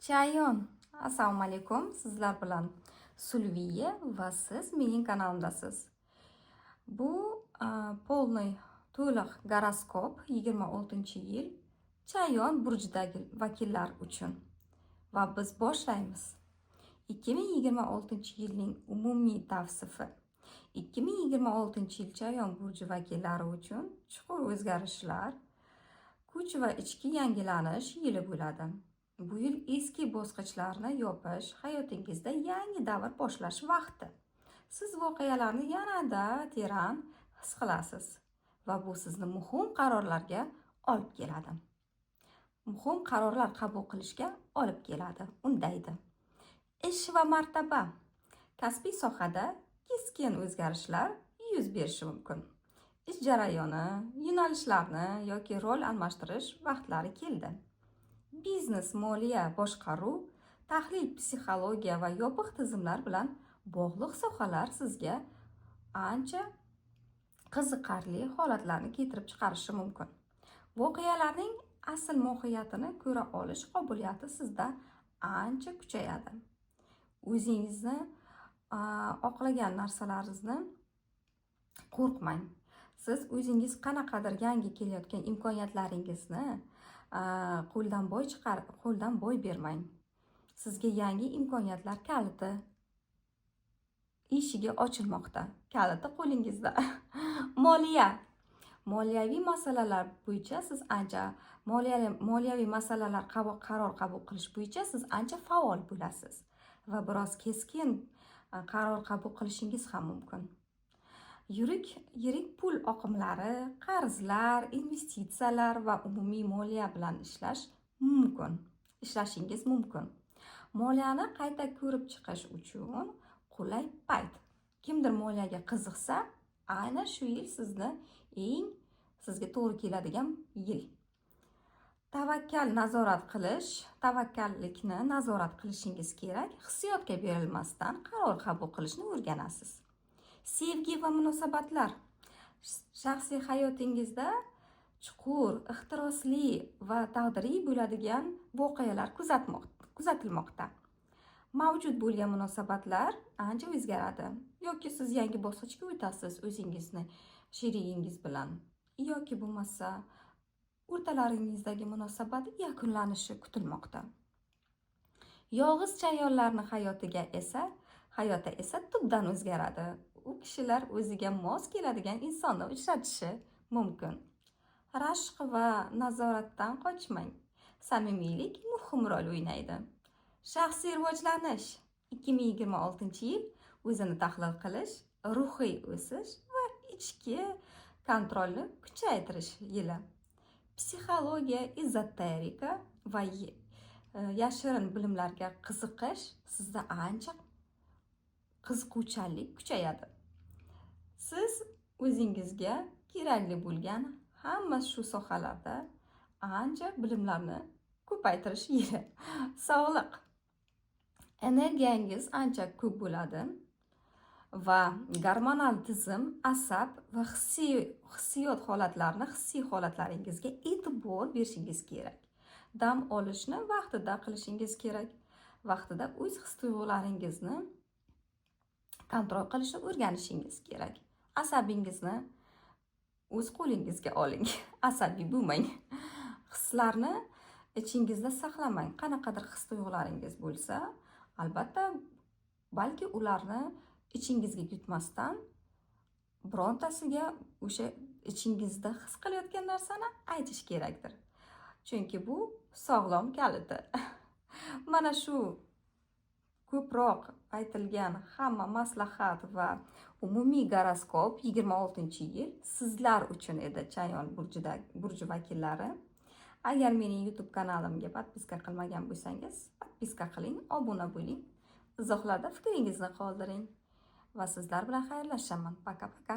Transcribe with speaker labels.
Speaker 1: Chayon, assalomu alaykum. Sizlar bilan Sulviya va siz mening kanalimdasiz. Bu polniy to'liq goroskop 26-yil Chayon burjidagi vakillar uchun. Va biz boshlaymiz. 2026-yilning umumiy tavsifi. 2026-yil Chayon burji vakillari uchun chuqur o'zgarishlar, kuch va ichki yangilanish yili bo'ladi. Bu yil eski bosqichlarni yopish, hayotingizda yangi davr boshlash vaqti. Siz voqealarni yanada teran his qilasiz va bu sizni muhim qarorlarga olib keladi. Muhim qarorlar qabul qilishga olib keladi, undaydi. Ish va martaba. Kasbiy sohada keskin o'zgarishlar yuz berishi mumkin. Ish jarayoni, yo'nalishlarni yoki rol almashtirish vaqtlari keldi. Biznes, moliya, boshqaruv, tahlil, psixologiya va yopiq tizimlar bilan bog'liq sohalar sizga ancha qiziqarli holatlarni keltirib chiqarishi mumkin. Voqealarning asl mohiyatini ko'ra olish qobiliyati sizda ancha kuchayadi. O'zingizni oqlagan narsalaringizni qo'rqmang. Siz o'zingiz qanaqadir yangi kelayotgan imkoniyatlaringizni qo'ldan boy bermang. Sizga yangi imkoniyatlar kaliti eshigi ochilmoqda. Kaliti qo'lingizda. Moliyaviy masalalar bo'yicha siz ancha moliyaviy masalalar qaror qabul qilish bo'yicha siz ancha faol bo'lasiz va biroz keskin qaror qabul qilishingiz ham mumkin. Yirik pul oqimlari, qarzlar, investitsiyalar va umumiy moliya bilan ishlashingiz mumkin. Moliyani qayta ko'rib chiqish uchun qulay payt. Kimdir moliyaga qiziqsa, aynan shu yil sizga to'g'ri keladigan yil. Tavakkallikni nazorat qilishingiz kerak. Hissiyotga berilmasdan qaror qabul qilishni o'rganasiz. Sevgi va munosabatlar. Shaxsiy hayotingizda chuqur, ehtirosli va taqdiriy bo'ladigan voqealar kuzatilmoqda. Mavjud bo'lgan munosabatlar ancha o'zgaradi. Yoki siz yangi bosqichga o'tasiz o'zingizni sherigingiz bilan. Yoki bo'lmasa o'rtalaringizdagi munosabat yakunlanishi kutilmoqda. Yolg'iz chayonlarning hayoti esa tubdan o'zgaradi. U kishilar o'ziga mos keladigan insonni uchratishi mumkin. Rashq va nazoratdan qochmang. Samimiylik muhim rol o'ynaydi. Shaxsiy rivojlanish. 2026-yil o'zini tahlil qilish, ruhiy o'sish va ichki kontrolni kuchaytirish yili. Psixologiya, ezoterika va yashirin bilimlarga qiziqish sizda ancha qiziquvchanlik kuchayadi. Siz o'zingizga kerakli bo'lgan hamma shu sohalarda ancha bilimlarni ko'paytirish yili. Sog'liq. Energiyangiz ancha ko'p bo'ladi va gormonal tizim, asab va hissiy holatlaringizga e'tibor berishingiz kerak. Dam olishni vaqtida qilishingiz kerak. Vaqtida o'z his-tuyg'ularingizni kontrol qilishni o'rganishingiz kerak. Asabingizni o'z qo'lingizga oling. Asabiy bo'lmang. Hislarni ichingizda saqlamang. Qanaqadir his-tuyg'ularingiz bo'lsa, albatta, balki ularni ichingizga yutmasdan birontasiga o'sha ichingizda his qilayotgan narsani aytish kerakdir. Chunki bu sog'lom kaliti. Mana shu ko'proq aytilgan hamma maslahat va umumiy goroskop 26-yil sizlar uchun edi, Chayon burji vakillari. Agar mening YouTube kanalimga podpiska qilmagan bo'lsangiz, podpiska qiling, obuna bo'ling. Izohlarda fikringizni qoldiring va sizlar bilan xayrlashaman. Paka-paka.